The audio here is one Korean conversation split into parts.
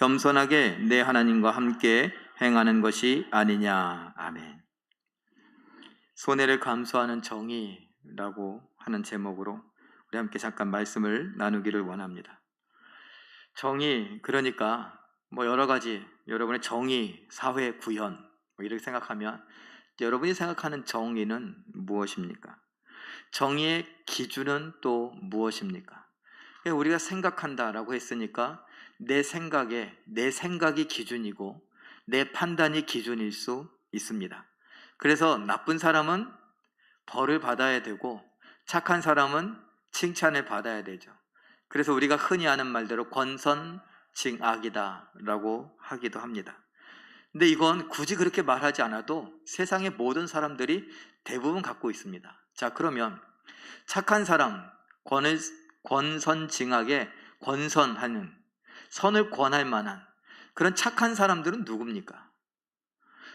겸손하게 내 하나님과 함께 행하는 것이 아니냐. 아멘. 손해를 감수하는 정의라고 하는 제목으로 우리 함께 잠깐 말씀을 나누기를 원합니다. 정의, 그러니까 여러 가지 여러분의 정의, 사회 구현 이렇게 생각하면 여러분이 생각하는 정의는 무엇입니까? 정의의 기준은 또 무엇입니까? 우리가 생각한다라고 했으니까 내 생각이 기준이고 내 판단이 기준일 수 있습니다. 그래서 나쁜 사람은 벌을 받아야 되고 착한 사람은 칭찬을 받아야 되죠. 그래서 우리가 흔히 하는 말대로 권선징악이다 라고 하기도 합니다. 근데 이건 굳이 그렇게 말하지 않아도 세상의 모든 사람들이 대부분 갖고 있습니다. 자, 그러면 착한 사람, 권선징악에 권선하는, 선을 권할 만한 그런 착한 사람들은 누굽니까?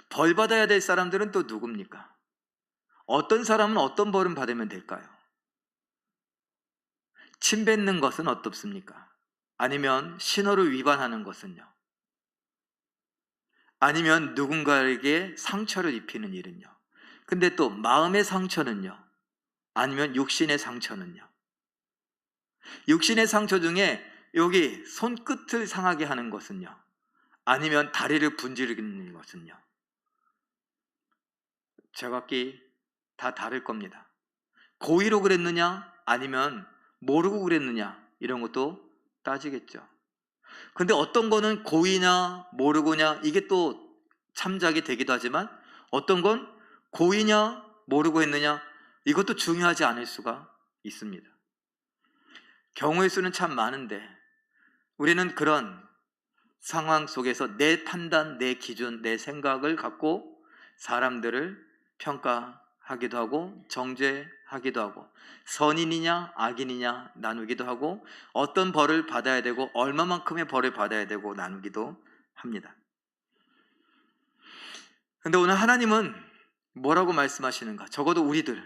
벌 받아야 될 사람들은 또 누굽니까? 어떤 사람은 어떤 벌을 받으면 될까요? 침 뱉는 것은 어떻습니까? 아니면 신호를 위반하는 것은요? 아니면 누군가에게 상처를 입히는 일은요? 근데 또 마음의 상처는요? 아니면 육신의 상처는요? 육신의 상처 중에 여기 손끝을 상하게 하는 것은요? 아니면 다리를 분지르는 것은요? 제각기 다 다를 겁니다. 고의로 그랬느냐 아니면 모르고 그랬느냐 이런 것도 따지겠죠. 근데 어떤 거는 고의냐 모르고냐 이게 또 참작이 되기도 하지만 어떤 건 고의냐 모르고 했느냐 이것도 중요하지 않을 수가 있습니다. 경우의 수는 참 많은데 우리는 그런 상황 속에서 내 판단, 내 기준, 내 생각을 갖고 사람들을 평가하기도 하고 정죄하기도 하고 선인이냐 악인이냐 나누기도 하고 어떤 벌을 받아야 되고 얼마만큼의 벌을 받아야 되고 나누기도 합니다. 그런데 오늘 하나님은 뭐라고 말씀하시는가? 적어도 우리들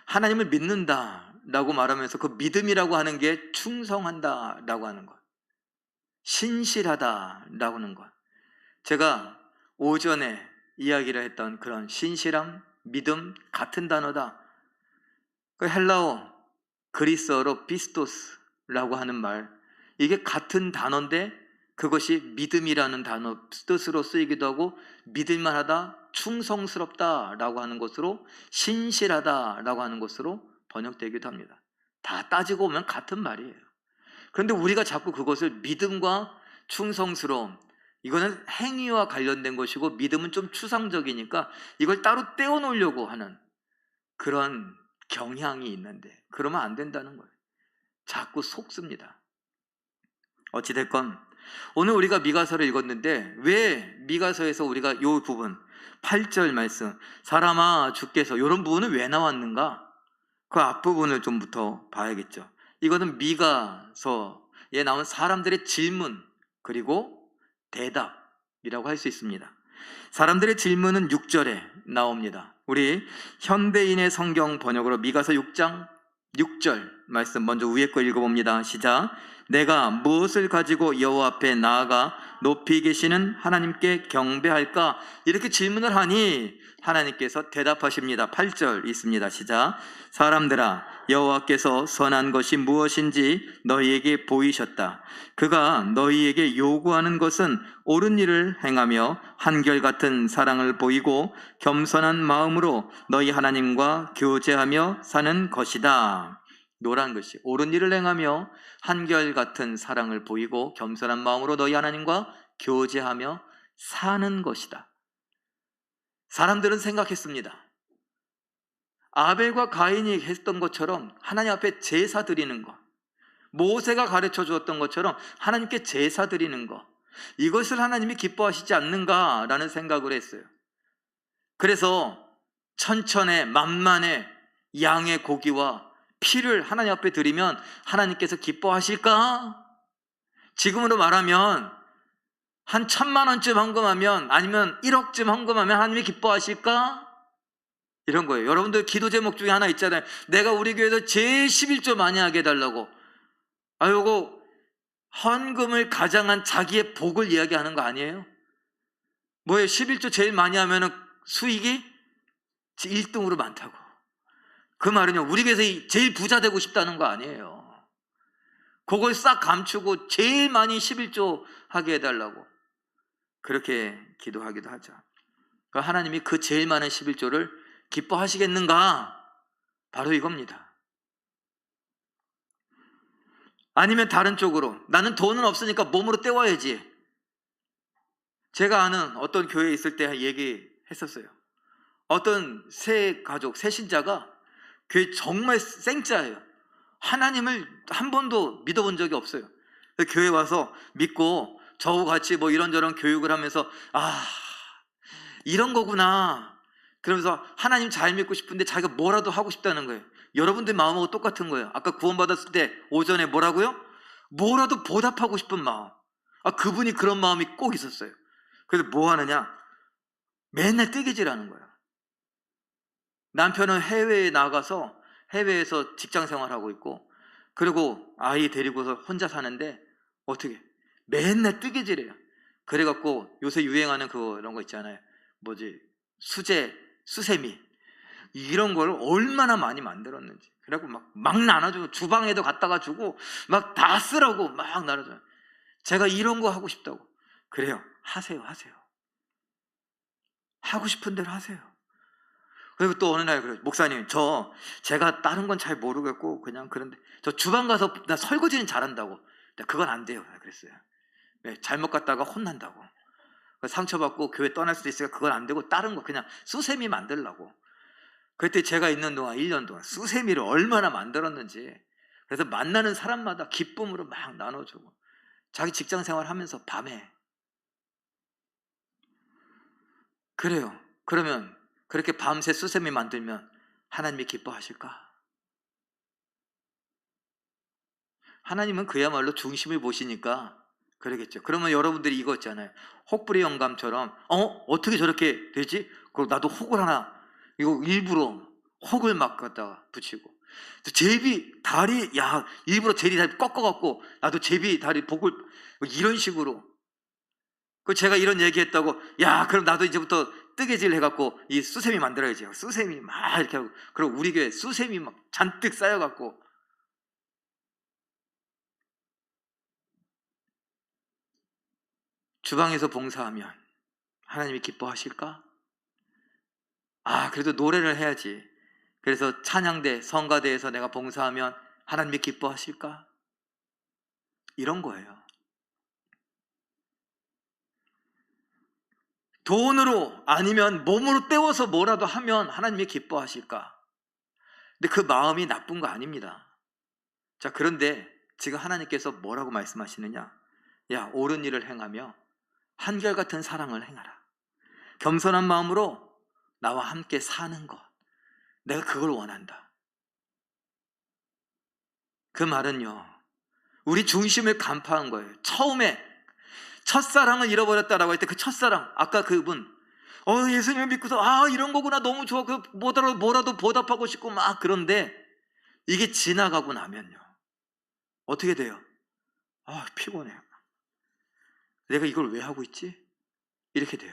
하나님을 믿는다라고 말하면서 그 믿음이라고 하는 게 충성한다라고 하는 것, 신실하다라고 하는 것. 제가 오전에 이야기를 했던 그런 신실함, 믿음 같은 단어다. 그 헬라어, 그리스어로 피스토스라고 하는 말, 이게 같은 단어인데 그것이 믿음이라는 단어 뜻으로 쓰이기도 하고 믿을만 하다, 충성스럽다라고 하는 것으로 신실하다라고 하는 것으로 번역되기도 합니다. 다 따지고 보면 같은 말이에요. 그런데 우리가 자꾸 그것을 믿음과 충성스러움, 이거는 행위와 관련된 것이고 믿음은 좀 추상적이니까 이걸 따로 떼어놓으려고 하는 그런 경향이 있는데 그러면 안 된다는 거예요. 자꾸 속습니다. 어찌됐건 오늘 우리가 미가서를 읽었는데 왜 미가서에서 우리가 이 부분 8절 말씀 사람아 주께서 이런 부분은 왜 나왔는가? 그 앞부분을 좀부터 봐야겠죠. 이거는 미가서에 나온 사람들의 질문 그리고 대답이라고 할 수 있습니다. 사람들의 질문은 6절에 나옵니다. 우리 현대인의 성경 번역으로 미가서 6장 6절 말씀 먼저 위에 거 읽어봅니다. 시작. 내가 무엇을 가지고 여호와 앞에 나아가 높이 계시는 하나님께 경배할까? 이렇게 질문을 하니 하나님께서 대답하십니다. 8절 있습니다. 시작. 사람들아 여호와께서 선한 것이 무엇인지 너희에게 보이셨다. 그가 너희에게 요구하는 것은 옳은 일을 행하며 한결같은 사랑을 보이고 겸손한 마음으로 너희 하나님과 교제하며 사는 것이다. 노란 것이 옳은 일을 행하며 한결같은 사랑을 보이고 겸손한 마음으로 너희 하나님과 교제하며 사는 것이다. 사람들은 생각했습니다. 아벨과 가인이 했던 것처럼 하나님 앞에 제사 드리는 것, 모세가 가르쳐 주었던 것처럼 하나님께 제사 드리는 것, 이것을 하나님이 기뻐하시지 않는가라는 생각을 했어요. 그래서 천천의 만만의 양의 고기와 피를 하나님 앞에 드리면 하나님께서 기뻐하실까? 지금으로 말하면 한 1,000만 원쯤 헌금하면 아니면 1억쯤 헌금하면 하나님이 기뻐하실까? 이런 거예요. 여러분들 기도 제목 중에 하나 있잖아요. 내가 우리 교회에서 제일 11조 많이 하게 해달라고. 요거 헌금을 가장한 자기의 복을 이야기하는 거 아니에요? 뭐예요? 11조 제일 많이 하면은 수익이 1등으로 많다고. 그 말은요, 우리 교회에서 제일 부자 되고 싶다는 거 아니에요. 그걸 싹 감추고 제일 많이 11조 하게 해달라고 그렇게 기도하기도 하죠. 하나님이 그 제일 많은 11조를 기뻐하시겠는가? 바로 이겁니다. 아니면 다른 쪽으로, 나는 돈은 없으니까 몸으로 때워야지. 제가 아는 어떤 교회에 있을 때 얘기했었어요. 어떤 새 가족, 새 신자가 교회 정말 생짜예요. 하나님을 한 번도 믿어본 적이 없어요. 교회 와서 믿고 저하고 같이 뭐 이런저런 교육을 하면서 이런 거구나. 그러면서 하나님 잘 믿고 싶은데 자기가 뭐라도 하고 싶다는 거예요. 여러분들 마음하고 똑같은 거예요. 아까 구원받았을 때 오전에 뭐라고요? 뭐라도 보답하고 싶은 마음. 그분이 그런 마음이 꼭 있었어요. 그래서 뭐 하느냐? 맨날 뜨개질하는 거예요. 남편은 해외에 나가서 해외에서 직장 생활하고 있고, 그리고 아이 데리고서 혼자 사는데 어떻게 맨날 뜨개질해요. 그래갖고 요새 유행하는 그런 거 있잖아요. 뭐지? 수세미 이런 걸 얼마나 많이 만들었는지. 그래갖고 막 나눠주고 주방에도 갖다가 주고 막 다 쓰라고 막 나눠줘요. 제가 이런 거 하고 싶다고. 그래요. 하세요. 하고 싶은 대로 하세요. 그리고 또 어느 날 그래요. 목사님, 제가 다른 건 잘 모르겠고 그냥 그런데 저 주방 가서 나 설거지는 잘한다고. 그건 안 돼요. 그랬어요. 잘못 갔다가 혼난다고. 상처받고 교회 떠날 수도 있으니까 그건 안 되고 다른 거 그냥 수세미 만들라고. 그때 제가 있는 동안 1년 동안 수세미를 얼마나 만들었는지. 그래서 만나는 사람마다 기쁨으로 막 나눠주고 자기 직장 생활하면서 밤에. 그래요. 그러면 그렇게 밤새 수세미 만들면 하나님이 기뻐하실까? 하나님은 그야말로 중심을 보시니까 그러겠죠. 그러면 여러분들이 이거 있잖아요. 혹부리 영감처럼 어떻게 저렇게 되지? 그럼 나도 혹을 하나, 이거 일부러 혹을 막 갖다가 붙이고, 제비 다리, 일부러 제비 다리 꺾어갖고 나도 제비 다리 복을, 이런 식으로. 제가 이런 얘기했다고, 그럼 나도 이제부터 뜨개질 해갖고 이 수세미 만들어야지. 수세미 막 이렇게 하고, 그리고 우리 교회 수세미 막 잔뜩 쌓여갖고. 주방에서 봉사하면 하나님이 기뻐하실까? 그래도 노래를 해야지. 그래서 찬양대, 성가대에서 내가 봉사하면 하나님이 기뻐하실까? 이런 거예요. 돈으로 아니면 몸으로 때워서 뭐라도 하면 하나님이 기뻐하실까? 근데 그 마음이 나쁜 거 아닙니다. 자, 그런데 지금 하나님께서 뭐라고 말씀하시느냐? 옳은 일을 행하며 한결같은 사랑을 행하라. 겸손한 마음으로 나와 함께 사는 것. 내가 그걸 원한다. 그 말은요, 우리 중심을 간파한 거예요. 처음에 첫사랑을 잃어버렸다라고 할 때 그 첫사랑, 아까 그분 예수님을 믿고서 이런 거구나, 너무 좋아, 뭐라도 보답하고 싶고 막. 그런데 이게 지나가고 나면요 어떻게 돼요? 피곤해요. 내가 이걸 왜 하고 있지? 이렇게 돼요.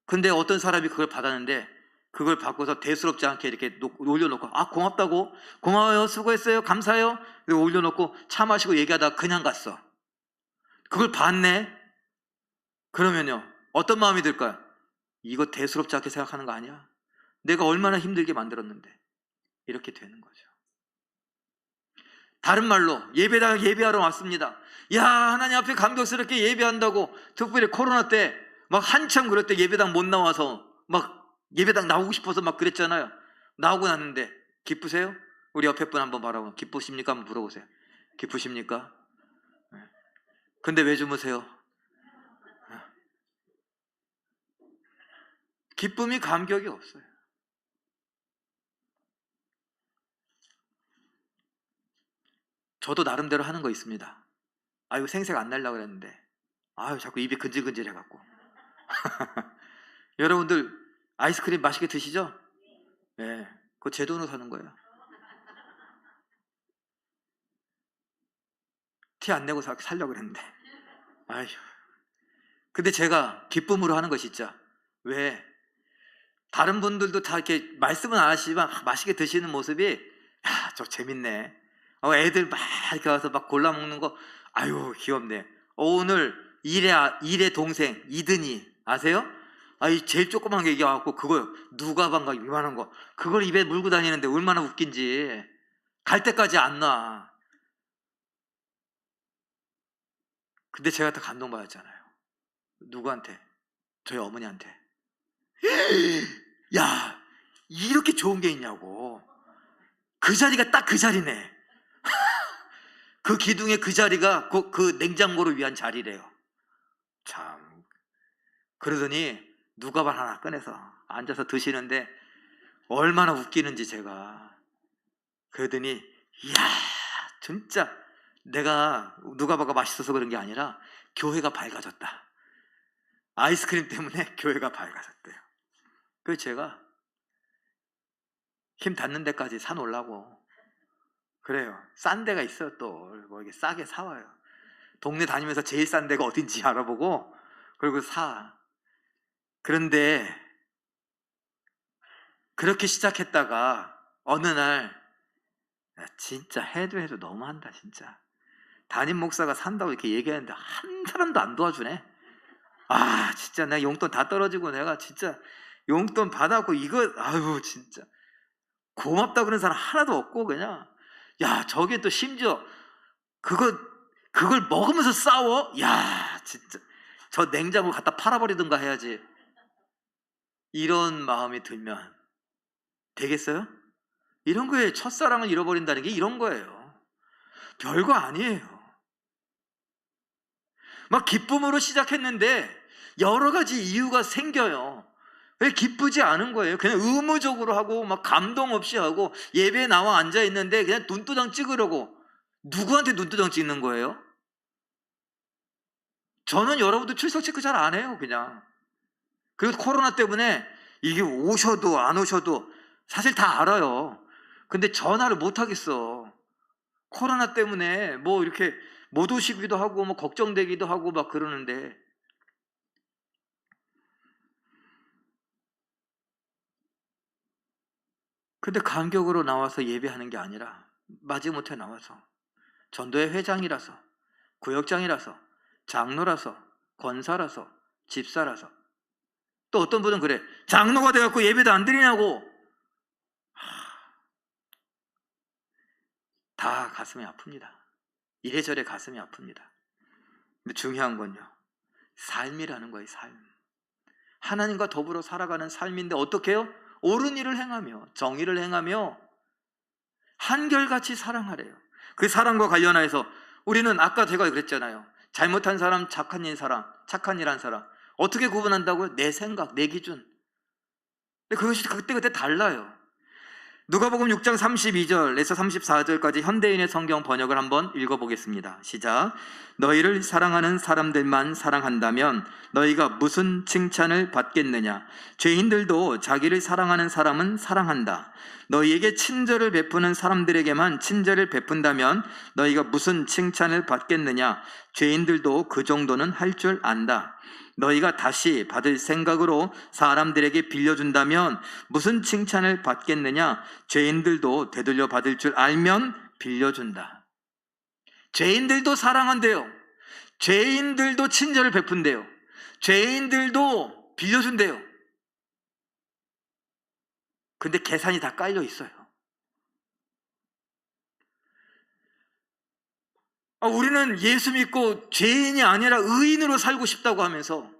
근데 어떤 사람이 그걸 받았는데 그걸 받고서 대수롭지 않게 이렇게 올려놓고 고맙다고, 고마워요, 수고했어요, 감사해요, 올려놓고 차 마시고 얘기하다가 그냥 갔어. 그걸 봤네? 그러면요 어떤 마음이 들까요? 이거 대수롭지 않게 생각하는 거 아니야? 내가 얼마나 힘들게 만들었는데. 이렇게 되는 거죠. 다른 말로 예배하러 왔습니다. 하나님 앞에 감격스럽게 예배한다고. 특별히 코로나 때 막 한참 그럴 때 예배당 못 나와서 막 예배당 나오고 싶어서 막 그랬잖아요. 나오고 났는데 기쁘세요? 우리 옆에 분 한번 바라보면 기쁘십니까? 한번 물어보세요. 기쁘십니까? 근데 왜 주무세요? 기쁨이 감격이 없어요. 저도 나름대로 하는 거 있습니다. 이거 생색 안 날려고 그랬는데 자꾸 입이 근질근질 해갖고. 여러분들 아이스크림 맛있게 드시죠? 네, 그거 제 돈으로 사는 거예요. 티 안 내고 살려고 그랬는데. 아휴. 근데 제가 기쁨으로 하는 것이 있죠. 왜? 다른 분들도 다 이렇게 말씀은 안 하시지만 맛있게 드시는 모습이, 야, 저 재밌네. 애들 막 이렇게 와서 막 골라 먹는 거, 아유, 귀엽네. 오늘 일의 동생 이든이 아세요? 이 제일 조그만 게 이겨갖고 그거 누가 반가 이만한 거 그걸 입에 물고 다니는데 얼마나 웃긴지. 갈 때까지 안 놔. 근데 제가 다 감동받았잖아요. 누구한테? 저희 어머니한테. 야, 이렇게 좋은 게 있냐고. 그 자리가 딱 그 자리네. 그 기둥의 그 자리가 그 냉장고를 위한 자리래요. 참. 그러더니 누가발 하나 꺼내서 앉아서 드시는데 얼마나 웃기는지 제가. 그러더니, 이야, 진짜 내가 누가바가 맛있어서 그런 게 아니라 교회가 밝아졌다. 아이스크림 때문에 교회가 밝아졌대요. 그래서 제가 힘 닿는 데까지 사놓으려고. 그래요. 싼 데가 있어요. 또 뭐 이게 싸게 사와요. 동네 다니면서 제일 싼 데가 어딘지 알아보고 그리고 사. 그런데 그렇게 시작했다가 어느 날, 야, 진짜 해도 너무한다 진짜. 담임 목사가 산다고 이렇게 얘기하는데 한 사람도 안 도와주네. 진짜 내가 용돈 다 떨어지고 내가 진짜 용돈 받았고 이거, 아유, 진짜 고맙다 그런 사람 하나도 없고 그냥. 야, 저게 또 심지어 그걸 먹으면서 싸워? 야, 진짜 저 냉장고 갖다 팔아버리든가 해야지. 이런 마음이 들면 되겠어요? 이런 거에 첫사랑을 잃어버린다는 게 이런 거예요. 별거 아니에요. 막 기쁨으로 시작했는데 여러 가지 이유가 생겨요. 왜 기쁘지 않은 거예요? 그냥 의무적으로 하고 막 감동 없이 하고 예배에 나와 앉아 있는데 그냥 눈도장 찍으려고. 누구한테 눈도장 찍는 거예요? 저는 여러분들 출석 체크 잘 안 해요, 그냥. 그리고 코로나 때문에 이게 오셔도 안 오셔도 사실 다 알아요. 근데 전화를 못 하겠어. 코로나 때문에 뭐 이렇게 못 오시기도 하고 뭐 걱정되기도 하고 막 그러는데. 근데 간격으로 나와서 예배하는 게 아니라 마지못해 나와서 전도회 회장이라서, 구역장이라서, 장로라서, 권사라서, 집사라서. 또 어떤 분은 그래, 장로가 돼갖고 예배도 안 드리냐고. 다 가슴이 아픕니다. 이래저래 가슴이 아픕니다. 근데 중요한 건요, 삶이라는 거예요. 삶. 하나님과 더불어 살아가는 삶인데 어떻게 해요? 옳은 일을 행하며 정의를 행하며 한결같이 사랑하래요. 그 사랑과 관련해서 우리는 아까 제가 그랬잖아요. 잘못한 사람, 착한 일 한 사람 어떻게 구분한다고요? 내 생각, 내 기준. 근데 그것이 그때그때 달라요. 누가복음 6장 32절에서 34절까지 현대인의 성경 번역을 한번 읽어보겠습니다. 시작. 너희를 사랑하는 사람들만 사랑한다면 너희가 무슨 칭찬을 받겠느냐? 죄인들도 자기를 사랑하는 사람은 사랑한다. 너희에게 친절을 베푸는 사람들에게만 친절을 베푼다면 너희가 무슨 칭찬을 받겠느냐? 죄인들도 그 정도는 할 줄 안다. 너희가 다시 받을 생각으로 사람들에게 빌려준다면 무슨 칭찬을 받겠느냐? 죄인들도 되돌려 받을 줄 알면 빌려준다. 죄인들도 사랑한대요. 죄인들도 친절을 베푼대요. 죄인들도 빌려준대요. 근데 계산이 다 깔려 있어요. 우리는 예수 믿고 죄인이 아니라 의인으로 살고 싶다고 하면서,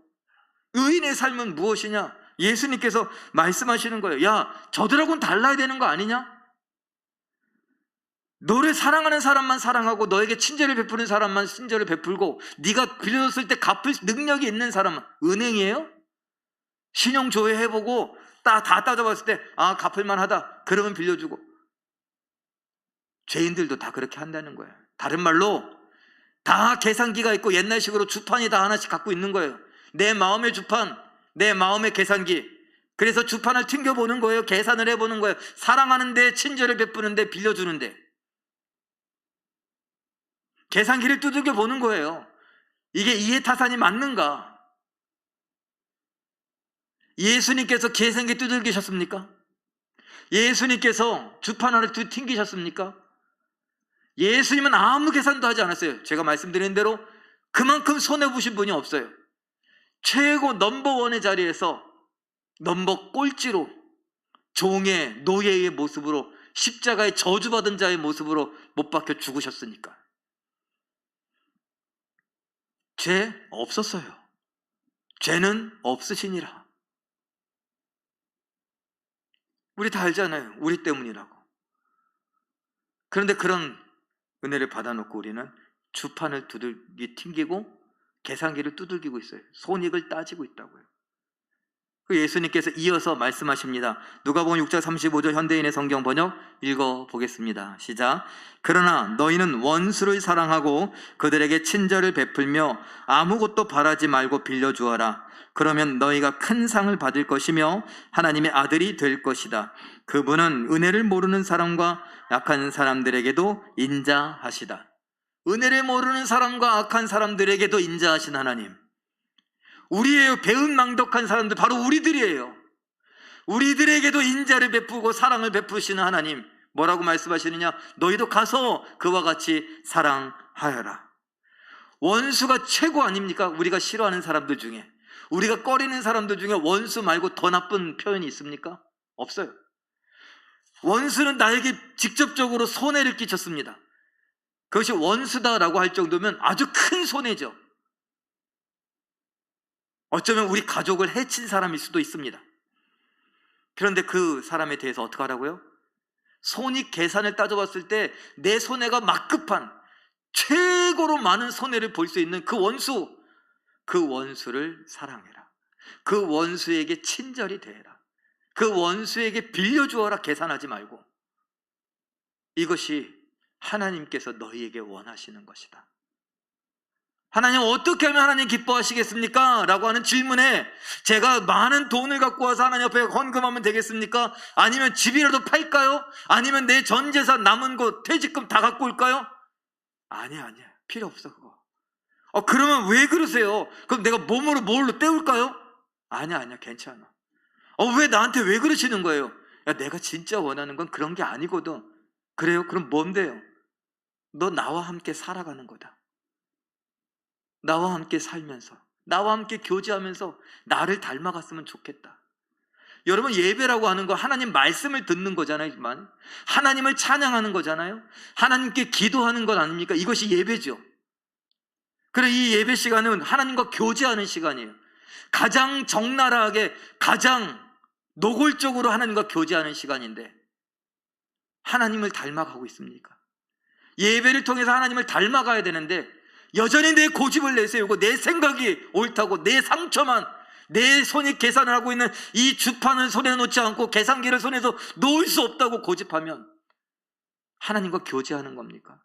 의인의 삶은 무엇이냐? 예수님께서 말씀하시는 거예요. 야, 저들하고는 달라야 되는 거 아니냐? 너를 사랑하는 사람만 사랑하고 너에게 친절을 베푸는 사람만 친절을 베풀고 네가 빌려줬을 때 갚을 능력이 있는 사람은, 은행이에요? 신용조회 해보고 다 따져봤을 때 갚을만 하다 그러면 빌려주고. 죄인들도 다 그렇게 한다는 거예요. 다른 말로 다 계산기가 있고 옛날식으로 주판이 다 하나씩 갖고 있는 거예요. 내 마음의 주판, 내 마음의 계산기. 그래서 주판을 튕겨보는 거예요. 계산을 해보는 거예요. 사랑하는데, 친절을 베푸는데, 빌려주는데. 계산기를 두들겨 보는 거예요. 이게 이해타산이 맞는가? 예수님께서 계산기 두들기셨습니까? 예수님께서 주판 하나를 튕기셨습니까? 예수님은 아무 계산도 하지 않았어요. 제가 말씀드린 대로 그만큼 손해보신 분이 없어요. 최고 넘버원의 자리에서 넘버 꼴찌로 종의 노예의 모습으로 십자가에 저주받은 자의 모습으로 못 박혀 죽으셨으니까. 죄 없었어요. 죄는 없으시니라. 우리 다 알잖아요. 우리 때문이라고. 그런데 그런 은혜를 받아놓고 우리는 주판을 튕기고 계산기를 두들기고 있어요. 손익을 따지고 있다고요. 그 예수님께서 이어서 말씀하십니다. 누가복음 6장 35절 현대인의 성경 번역 읽어보겠습니다. 시작. 그러나 너희는 원수를 사랑하고 그들에게 친절을 베풀며 아무것도 바라지 말고 빌려주어라. 그러면 너희가 큰 상을 받을 것이며 하나님의 아들이 될 것이다. 그분은 은혜를 모르는 사람과 악한 사람들에게도 인자하시다. 은혜를 모르는 사람과 악한 사람들에게도 인자하신 하나님. 우리의 배은망덕한 사람들 바로 우리들이에요. 우리들에게도 인자를 베푸고 사랑을 베푸시는 하나님. 뭐라고 말씀하시느냐? 너희도 가서 그와 같이 사랑하여라. 원수가 최고 아닙니까? 우리가 싫어하는 사람들 중에, 우리가 꺼리는 사람들 중에 원수 말고 더 나쁜 표현이 있습니까? 없어요. 원수는 나에게 직접적으로 손해를 끼쳤습니다. 그것이 원수다라고 할 정도면 아주 큰 손해죠. 어쩌면 우리 가족을 해친 사람일 수도 있습니다. 그런데 그 사람에 대해서 어떻게 하라고요? 손익 계산을 따져봤을 때 내 손해가 막급한 최고로 많은 손해를 볼 수 있는 그 원수를 사랑해라. 그 원수에게 친절히 대해라. 그 원수에게 빌려주어라. 계산하지 말고. 이것이 하나님께서 너희에게 원하시는 것이다. 하나님, 어떻게 하면 하나님 기뻐하시겠습니까? 라고 하는 질문에 제가 많은 돈을 갖고 와서 하나님 앞에 헌금하면 되겠습니까? 아니면 집이라도 팔까요? 아니면 내 전 재산 남은 거 퇴직금 다 갖고 올까요? 아니야. 필요 없어 그거. 그러면 왜 그러세요? 그럼 내가 몸으로 뭘로 때울까요? 아니야. 괜찮아. 왜 나한테 왜 그러시는 거예요? 야, 내가 진짜 원하는 건 그런 게 아니거든. 그래요? 그럼 뭔데요? 너 나와 함께 살아가는 거다. 나와 함께 살면서, 나와 함께 교제하면서 나를 닮아갔으면 좋겠다. 여러분, 예배라고 하는 거 하나님 말씀을 듣는 거잖아요. 하나님을 찬양하는 거잖아요. 하나님께 기도하는 것 아닙니까? 이것이 예배죠. 그래, 이 예배 시간은 하나님과 교제하는 시간이에요. 가장 적나라하게, 가장 노골적으로 하나님과 교제하는 시간인데 하나님을 닮아가고 있습니까? 예배를 통해서 하나님을 닮아가야 되는데 여전히 내 고집을 내세우고 내 생각이 옳다고 내 상처만, 내 손이 계산을 하고 있는 이 주판을 손에 놓지 않고 계산기를 손에서 놓을 수 없다고 고집하면 하나님과 교제하는 겁니까?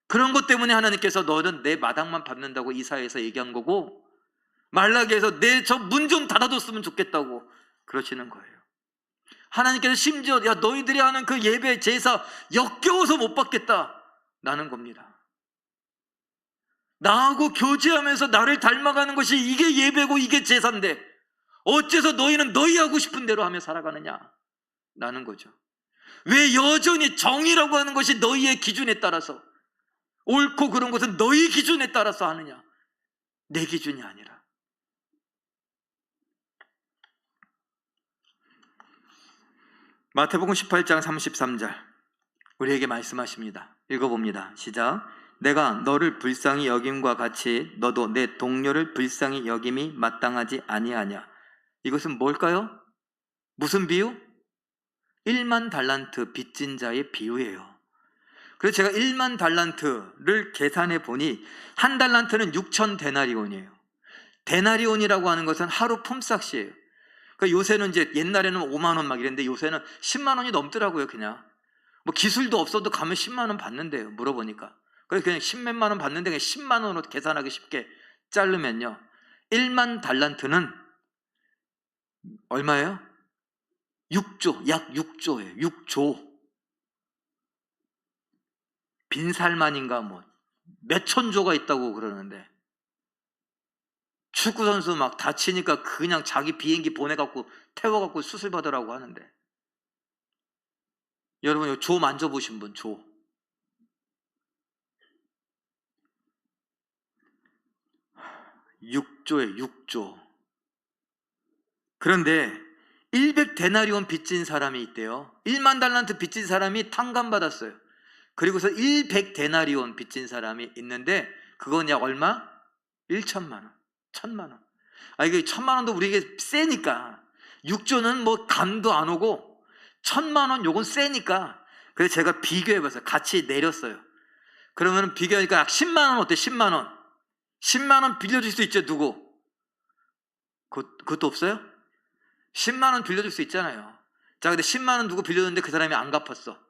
그런 것 때문에 하나님께서 너는 내 마당만 밟는다고 이사야에서 얘기한 거고, 말라기에서 내 저 문 좀 닫아뒀으면 좋겠다고 그러시는 거예요. 하나님께서 심지어 야, 너희들이 하는 그 예배 제사 역겨워서 못 받겠다라는 겁니다. 나하고 교제하면서 나를 닮아가는 것이 이게 예배고 이게 제사인데 어째서 너희는 너희 하고 싶은 대로 하며 살아가느냐 라는 거죠. 왜 여전히 정의라고 하는 것이 너희의 기준에 따라서, 옳고 그런 것은 너희 기준에 따라서 하느냐, 내 기준이 아니라. 마태복음 18장 33절 우리에게 말씀하십니다. 읽어봅니다. 시작. 내가 너를 불쌍히 여김과 같이 너도 내 동료를 불쌍히 여김이 마땅하지 아니하냐. 이것은 뭘까요? 무슨 비유? 1만 달란트 빚진 자의 비유예요. 그래서 제가 1만 달란트를 계산해 보니 한 달란트는 6천 데나리온이에요. 데나리온이라고 하는 것은 하루 품삯이에요. 그러니까 요새는 이제 옛날에는 5만 원 막 이랬는데 요새는 10만 원이 넘더라고요. 그냥 뭐 기술도 없어도 가면 10만 원 받는데요. 물어보니까. 그래서 그냥 10몇만 원 받는데 그냥 10만 원으로 계산하기 쉽게 자르면요, 1만 달란트는 얼마예요? 6조, 약 6조예요. 6조. 빈살만인가 뭐 몇천 조가 있다고 그러는데, 축구 선수 막 다치니까 그냥 자기 비행기 보내갖고 태워갖고 수술 받으라고 하는데, 여러분 이거 조 만져보신 분? 조 6조에 6조. 그런데 100데나리온 빚진 사람이 있대요. 1만 달란트 빚진 사람이 탕감받았어요. 그리고서 100데나리온 빚진 사람이 있는데, 그건 약 얼마? 1천만 원, 1천만 원. 이게 1천만 원도 우리에게 세니까, 6조는 뭐 감도 안 오고 1천만 원 요건 세니까, 그래서 제가 비교해봤어요. 같이 내렸어요. 그러면 비교하니까 약 10만 원 어때? 10만 원. 10만 원 빌려줄 수 있죠. 누구? 그것도 없어요? 10만 원 빌려줄 수 있잖아요. 자, 근데 10만 원 누구 빌려줬는데 그 사람이 안 갚았어.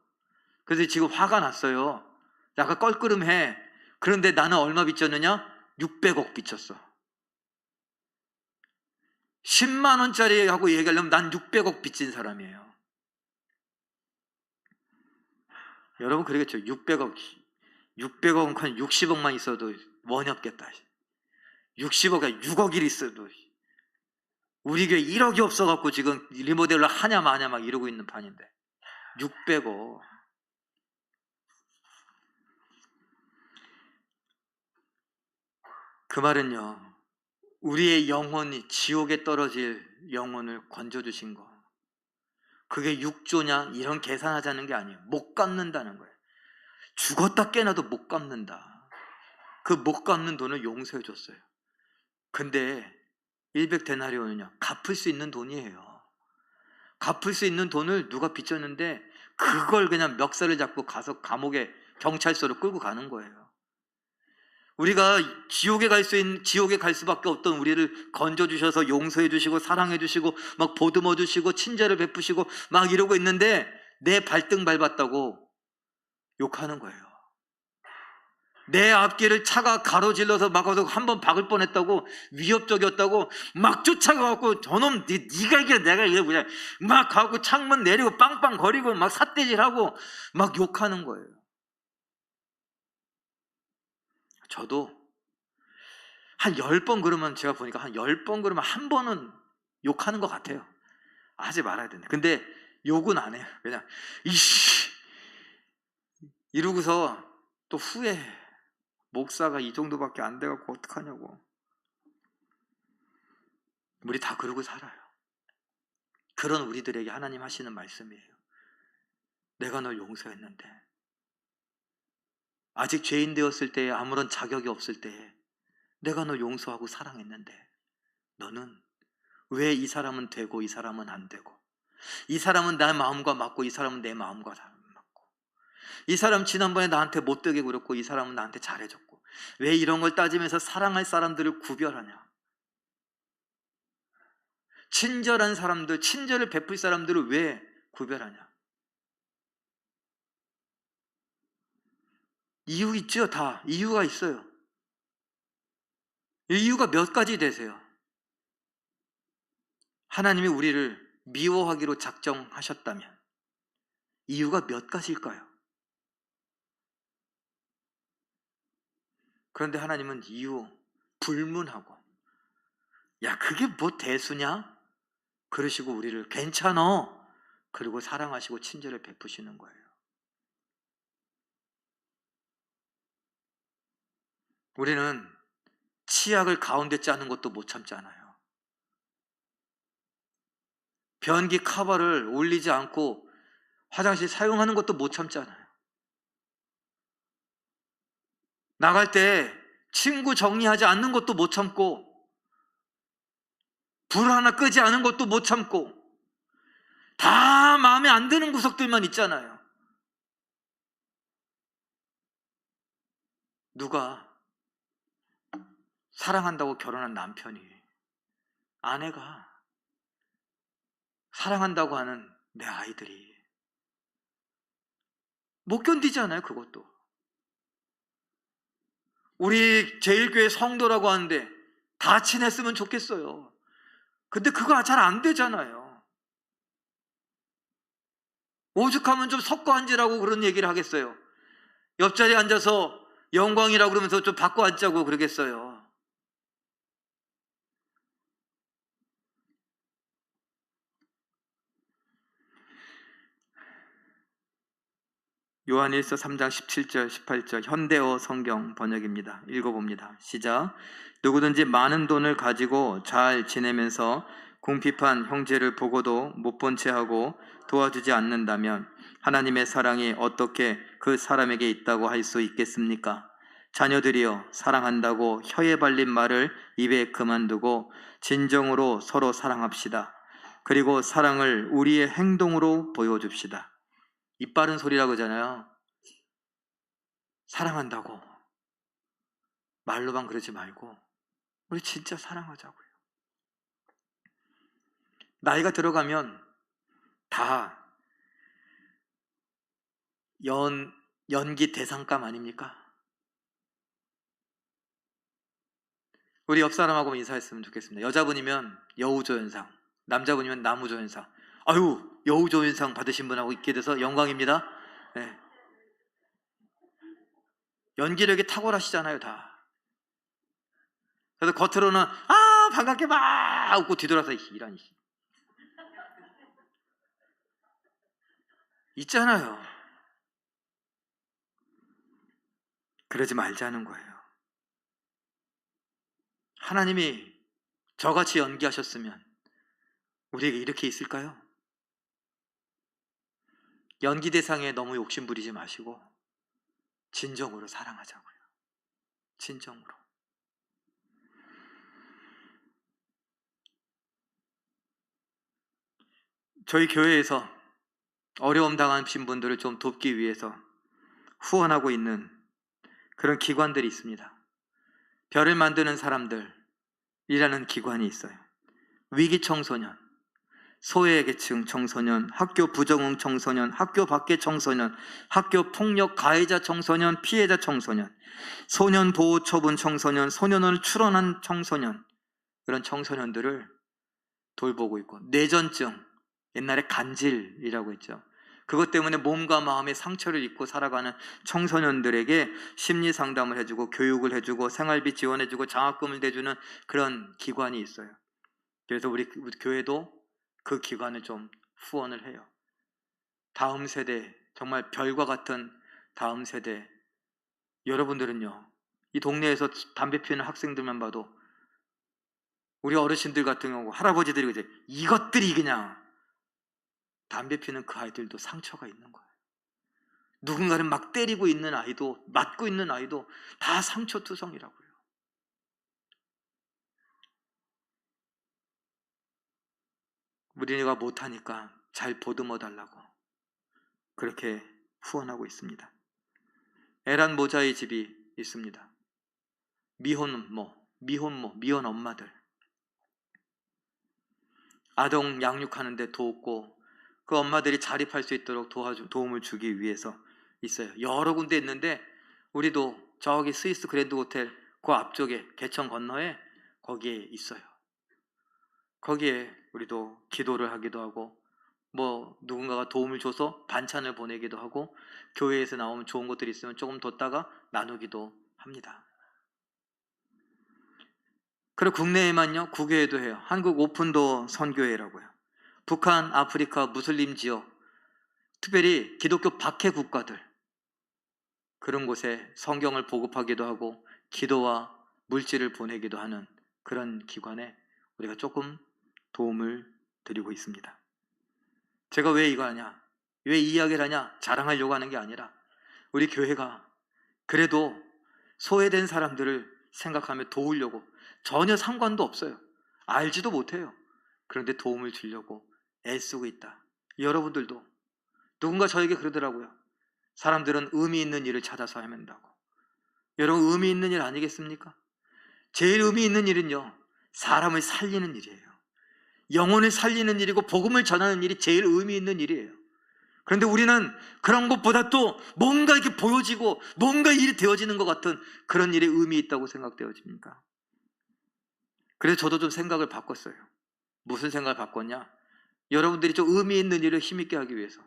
그래서 지금 화가 났어요. 약간 껄끄름해. 그런데 나는 얼마 빚졌느냐? 600억 빚졌어. 10만 원짜리 하고 얘기하려면 난 600억 빚진 사람이에요. 여러분 그러겠죠. 600억은 한 60억만 있어도 원이 없겠다. 60억에 6억 일 있어도 우리 교회 1억이 없어갖고 지금 리모델로 하냐 마냐 막 이러고 있는 판인데, 600억. 그 말은요, 우리의 영혼이 지옥에 떨어질 영혼을 건져주신 거, 그게 6조냐 이런 계산하자는 게 아니에요. 못 갚는다는 거예요. 죽었다 깨나도 못 갚는다. 그 못 갚는 돈을 용서해 줬어요. 근데 100데나리온은요 갚을 수 있는 돈이에요. 갚을 수 있는 돈을 누가 빚졌는데 그걸 그냥 멱살을 잡고 가서 감옥에 경찰서로 끌고 가는 거예요. 우리가 지옥에 갈 수밖에 없던 우리를 건져주셔서 용서해 주시고 사랑해 주시고 막 보듬어 주시고 친절을 베푸시고 막 이러고 있는데, 내 발등 밟았다고 욕하는 거예요. 내 앞길을 차가 가로질러서 막 와서 한번 박을 뻔했다고, 위협적이었다고 막 쫓아가갖고 저놈 네가 이겨 내가 이겨 그냥 막 가고 창문 내리고 빵빵 거리고 막 삿대질하고 막 욕하는 거예요. 저도 한 10번 그러면, 제가 보니까 한 10번 그러면 한 번은 욕하는 것 같아요. 하지 말아야 된다. 근데 욕은 안 해요. 그냥 이씨 이러고서 또 후회해. 목사가 이 정도밖에 안 돼갖고 어떡하냐고. 우리 다 그러고 살아요. 그런 우리들에게 하나님 하시는 말씀이에요. 내가 널 용서했는데, 아직 죄인 되었을 때에 아무런 자격이 없을 때에 내가 널 용서하고 사랑했는데, 너는 왜 이 사람은 되고 이 사람은 안 되고, 이 사람은 내 마음과 맞고 이 사람은 내 마음과 맞고, 이 사람 지난번에 나한테 못되게 굴었고 이 사람은 나한테 잘해줬고, 왜 이런 걸 따지면서 사랑할 사람들을 구별하냐? 친절한 사람들, 친절을 베풀 사람들을 왜 구별하냐? 이유 있죠. 다 이유가 있어요. 이유가 몇 가지 되세요. 하나님이 우리를 미워하기로 작정하셨다면 이유가 몇 가지일까요? 그런데 하나님은 이유 불문하고, 야 그게 뭐 대수냐? 그러시고 우리를 괜찮어, 그리고 사랑하시고 친절을 베푸시는 거예요. 우리는 치약을 가운데 짜는 것도 못 참잖아요. 변기 커버를 올리지 않고 화장실 사용하는 것도 못 참잖아요. 나갈 때 친구 정리하지 않는 것도 못 참고, 불 하나 끄지 않은 것도 못 참고, 다 마음에 안 드는 구석들만 있잖아요. 누가 사랑한다고 결혼한 남편이, 아내가 사랑한다고 하는 내 아이들이 못 견디잖아요. 그것도. 우리 제일교회 성도라고 하는데 다 친했으면 좋겠어요. 근데 그거 잘 안 되잖아요. 오죽하면 좀 섞어 앉으라고 그런 얘기를 하겠어요. 옆자리에 앉아서 영광이라고 그러면서 좀 바꿔 앉자고 그러겠어요. 요한일서 3장 17절 18절 현대어 성경 번역입니다. 읽어봅니다. 시작. 누구든지 많은 돈을 가지고 잘 지내면서 궁핍한 형제를 보고도 못 본 채 하고 도와주지 않는다면 하나님의 사랑이 어떻게 그 사람에게 있다고 할 수 있겠습니까? 자녀들이여, 사랑한다고 혀에 발린 말을 입에 그만두고 진정으로 서로 사랑합시다. 그리고 사랑을 우리의 행동으로 보여줍시다. 입 바른 소리라고 하잖아요. 사랑한다고 말로만 그러지 말고 우리 진짜 사랑하자고요. 나이가 들어가면 다 연기 대상감 아닙니까? 우리 옆 사람하고 인사했으면 좋겠습니다. 여자분이면 여우조연상, 남자분이면 나무조연상. 아유, 여우조연상 받으신 분하고 있게 돼서 영광입니다. 네. 연기력이 탁월하시잖아요, 다. 그래서 겉으로는 반갑게 막 웃고 뒤돌아서 이라니 있잖아요. 그러지 말자는 거예요. 하나님이 저같이 연기하셨으면 우리에게 이렇게 있을까요? 연기 대상에 너무 욕심 부리지 마시고 진정으로 사랑하자고요. 진정으로. 저희 교회에서 어려움 당하신 분들을 좀 돕기 위해서 후원하고 있는 그런 기관들이 있습니다. 별을 만드는 사람들이라는 기관이 있어요. 위기 청소년, 소외계층 청소년, 학교 부정응 청소년, 학교 밖의 청소년, 학교 폭력 가해자 청소년, 피해자 청소년, 소년 보호 처분 청소년, 소년원을 출원한 청소년, 그런 청소년들을 돌보고 있고, 뇌전증, 옛날에 간질이라고 했죠. 그것 때문에 몸과 마음의 상처를 입고 살아가는 청소년들에게 심리 상담을 해주고 교육을 해주고 생활비 지원해주고 장학금을 대주는 그런 기관이 있어요. 그래서 우리 교회도 그 기관을 좀 후원을 해요. 다음 세대, 정말 별과 같은 다음 세대, 여러분들은요, 이 동네에서 담배 피우는 학생들만 봐도 우리 어르신들 같은 경우 할아버지들이 이제 이것들이 그냥 담배 피우는 그 아이들도 상처가 있는 거예요. 누군가를 막 때리고 있는 아이도, 맞고 있는 아이도 다 상처투성이라고요. 우리가 못하니까 잘 보듬어 달라고 그렇게 후원하고 있습니다. 에란 모자의 집이 있습니다. 미혼 엄마들, 아동 양육하는데 돕고 그 엄마들이 자립할 수 있도록 도움을 주기 위해서 있어요. 여러 군데 있는데 우리도 저기 스위스 그랜드 호텔 그 앞쪽에 개천 건너에 거기에 있어요. 거기에 우리도 기도를 하기도 하고 누군가가 도움을 줘서 반찬을 보내기도 하고 교회에서 나오면 좋은 것들이 있으면 조금 뒀다가 나누기도 합니다. 그리고 국내에만요, 국외에도 해요. 한국 오픈도어 선교회라고요. 북한, 아프리카, 무슬림 지역, 특별히 기독교 박해 국가들, 그런 곳에 성경을 보급하기도 하고 기도와 물질을 보내기도 하는 그런 기관에 우리가 조금 도움을 드리고 있습니다. 제가 왜 이거 하냐, 왜 이 이야기를 하냐, 자랑하려고 하는 게 아니라 우리 교회가 그래도 소외된 사람들을 생각하며 도우려고, 전혀 상관도 없어요. 알지도 못해요. 그런데 도움을 주려고 애쓰고 있다. 여러분들도, 누군가 저에게 그러더라고요. 사람들은 의미 있는 일을 찾아서 헤맨다고. 여러분, 의미 있는 일 아니겠습니까? 제일 의미 있는 일은요, 사람을 살리는 일이에요. 영혼을 살리는 일이고 복음을 전하는 일이 제일 의미 있는 일이에요. 그런데 우리는 그런 것보다 또 뭔가 이렇게 보여지고 뭔가 일이 되어지는 것 같은 그런 일에 의미 있다고 생각되어집니까? 그래서 저도 좀 생각을 바꿨어요. 무슨 생각을 바꿨냐? 여러분들이 좀 의미 있는 일을 힘있게 하기 위해서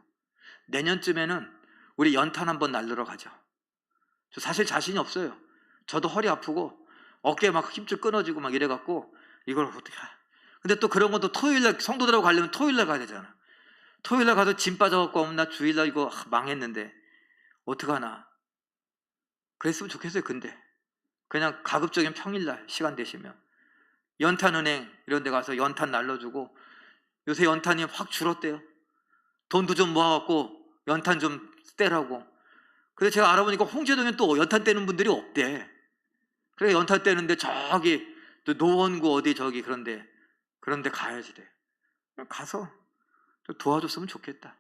내년쯤에는 우리 연탄 한번 날르러 가죠. 저 사실 자신이 없어요. 저도 허리 아프고 어깨 막 힘줄 끊어지고 막 이래갖고 이걸 어떻게 근데 또 그런 것도 토요일날 성도들하고 가려면 토요일날 가야 되잖아. 토요일날 가서 짐 빠져갖고 나 주일날 이거 망했는데 어떡하나. 그랬으면 좋겠어요. 근데 그냥 가급적인 평일날 시간 되시면 연탄은행 이런 데 가서 연탄 날려주고, 요새 연탄이 확 줄었대요. 돈도 좀 모아갖고 연탄 좀 떼라고. 근데 제가 알아보니까 홍제동에 또 연탄 떼는 분들이 없대. 그래 연탄 떼는데 저기 또 노원구 어디 저기 그런데 가야지 돼. 가서 좀 도와줬으면 좋겠다.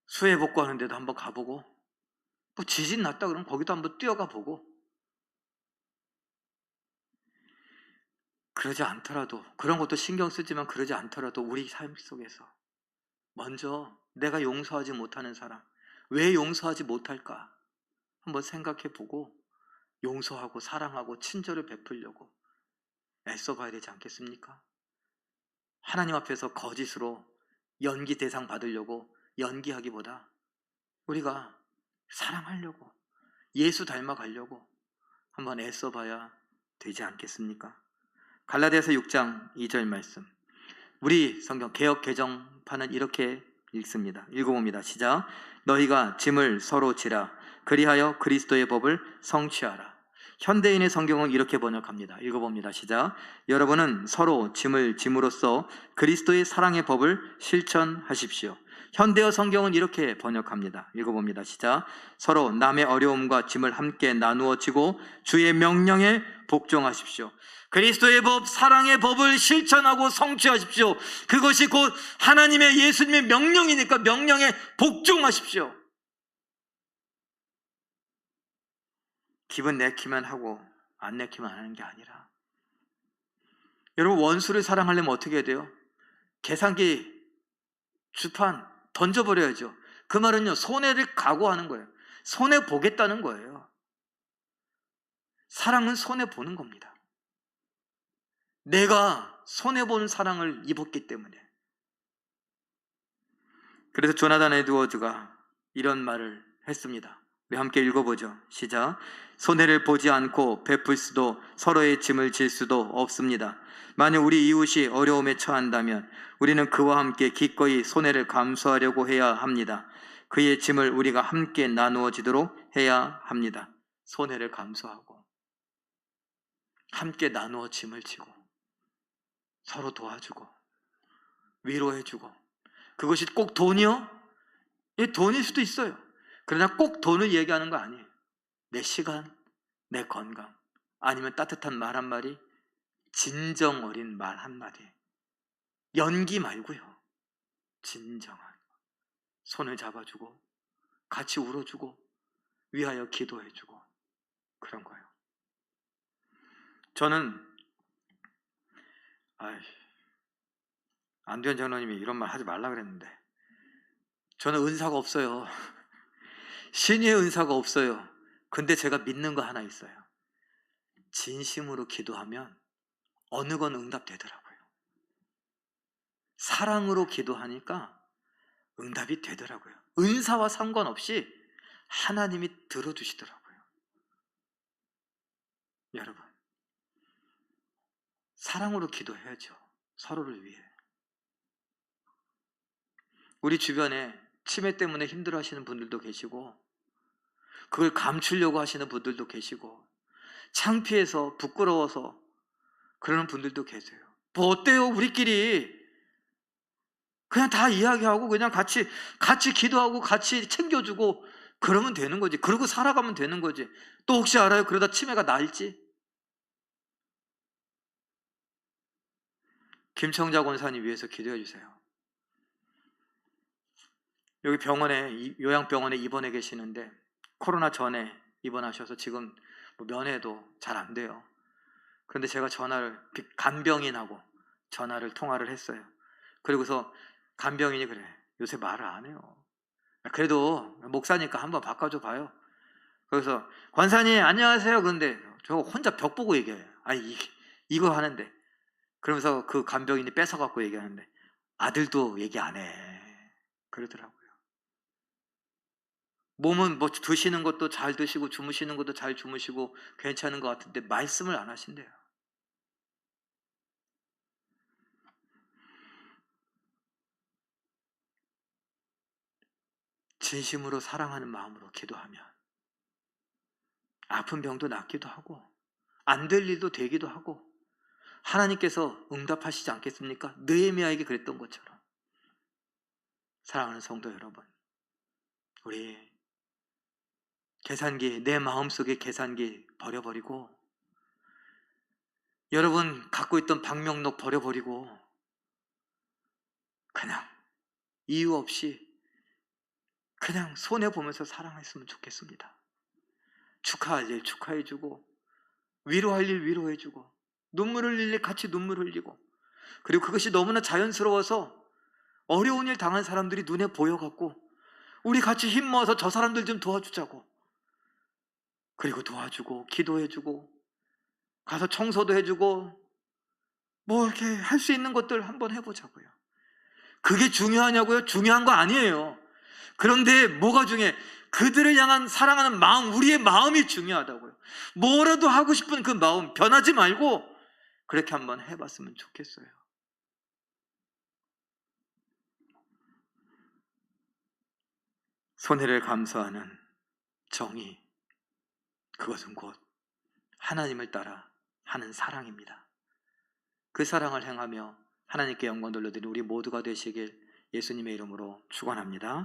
수해 복구하는 데도 한번 가보고, 뭐 지진 났다 그러면 거기도 한번 뛰어가 보고, 그러지 않더라도, 그런 것도 신경 쓰지만 그러지 않더라도 우리 삶 속에서 먼저 내가 용서하지 못하는 사람, 왜 용서하지 못할까 한번 생각해 보고 용서하고 사랑하고 친절을 베풀려고 애써 봐야 되지 않겠습니까? 하나님 앞에서 거짓으로 연기 대상 받으려고 연기하기보다 우리가 사랑하려고 예수 닮아가려고 한번 애써 봐야 되지 않겠습니까? 갈라디아서 6장 2절 말씀, 우리 성경 개역 개정판은 이렇게 읽습니다. 읽어봅니다. 시작. 너희가 짐을 서로 지라 그리하여 그리스도의 법을 성취하라. 현대인의 성경은 이렇게 번역합니다. 읽어봅니다. 시작. 여러분은 서로 짐을 짐으로써 그리스도의 사랑의 법을 실천하십시오. 현대어 성경은 이렇게 번역합니다. 읽어봅니다. 시작. 서로 남의 어려움과 짐을 함께 나누어 지고 주의 명령에 복종하십시오. 그리스도의 법, 사랑의 법을 실천하고 성취하십시오. 그것이 곧 하나님의 예수님의 명령이니까 명령에 복종하십시오. 기분 내키면 하고 안 내키면 안 하는 게 아니라, 여러분 원수를 사랑하려면 어떻게 해야 돼요? 계산기 주판 던져버려야죠. 그 말은요, 손해를 각오하는 거예요. 손해보겠다는 거예요. 사랑은 손해보는 겁니다. 내가 손해보는 사랑을 입었기 때문에. 그래서 조나단 에드워즈가 이런 말을 했습니다. 우리 함께 읽어보죠. 시작. 손해를 보지 않고 베풀 수도 서로의 짐을 질 수도 없습니다. 만약 우리 이웃이 어려움에 처한다면 우리는 그와 함께 기꺼이 손해를 감수하려고 해야 합니다. 그의 짐을 우리가 함께 나누어 지도록 해야 합니다. 손해를 감수하고 함께 나누어 짐을 지고 서로 도와주고 위로해주고. 그것이 꼭 돈이요? 예, 돈일 수도 있어요. 그러나 꼭 돈을 얘기하는 거 아니에요. 내 시간, 내 건강, 아니면 따뜻한 말 한마디, 진정 어린 말 한마디. 연기 말고요, 진정한 손을 잡아주고 같이 울어주고 위하여 기도해주고, 그런 거예요. 저는 안두현 장로님이 이런 말 하지 말라 그랬는데, 저는 은사가 없어요. 신의 은사가 없어요. 근데 제가 믿는 거 하나 있어요. 진심으로 기도하면 어느 건 응답되더라고요. 사랑으로 기도하니까 응답이 되더라고요. 은사와 상관없이 하나님이 들어주시더라고요. 여러분, 사랑으로 기도해야죠. 서로를 위해. 우리 주변에 치매 때문에 힘들어하시는 분들도 계시고, 그걸 감추려고 하시는 분들도 계시고, 창피해서 부끄러워서 그러는 분들도 계세요. 뭐 어때요? 우리끼리 그냥 다 이야기하고 그냥 같이 기도하고 같이 챙겨주고 그러면 되는 거지. 그러고 살아가면 되는 거지. 또 혹시 알아요? 그러다 치매가 나을지? 김청자 권사님 위해서 기도해 주세요. 여기 병원에, 요양병원에 입원해 계시는데 코로나 전에 입원하셔서 지금 면회도 잘 안 돼요. 그런데 제가 간병인하고 통화를 했어요. 그리고서 간병인이 그래, 요새 말을 안 해요. 그래도 목사니까 한번 바꿔줘 봐요. 그래서 권사님 안녕하세요. 그런데 저 혼자 벽 보고 얘기해요. 이거 하는데. 그러면서 그 간병인이 뺏어갖고 얘기하는데 아들도 얘기 안 해 그러더라고요. 몸은 뭐 드시는 것도 잘 드시고 주무시는 것도 잘 주무시고 괜찮은 것 같은데 말씀을 안 하신대요. 진심으로 사랑하는 마음으로 기도하면 아픈 병도 낫기도 하고 안 될 일도 되기도 하고 하나님께서 응답하시지 않겠습니까? 느헤미야에게 그랬던 것처럼. 사랑하는 성도 여러분, 우리 계산기, 내 마음속에 계산기 버려버리고, 여러분 갖고 있던 방명록 버려버리고, 그냥 이유 없이 그냥 손해보면서 사랑했으면 좋겠습니다. 축하할 일 축하해주고, 위로할 일 위로해주고, 눈물 흘릴 일 같이 눈물 흘리고, 그리고 그것이 너무나 자연스러워서 어려운 일 당한 사람들이 눈에 보여갖고 우리 같이 힘 모아서 저 사람들 좀 도와주자고, 그리고 도와주고 기도해주고 가서 청소도 해주고 뭐 이렇게 할 수 있는 것들 한번 해보자고요. 그게 중요하냐고요? 중요한 거 아니에요. 그런데 뭐가 중요해? 그들을 향한 사랑하는 마음, 우리의 마음이 중요하다고요. 뭐라도 하고 싶은 그 마음 변하지 말고 그렇게 한번 해봤으면 좋겠어요. 손해를 감수하는 정의, 그것은 곧 하나님을 따라 하는 사랑입니다. 그 사랑을 행하며 하나님께 영광 돌려드리는 우리 모두가 되시길 예수님의 이름으로 축원합니다.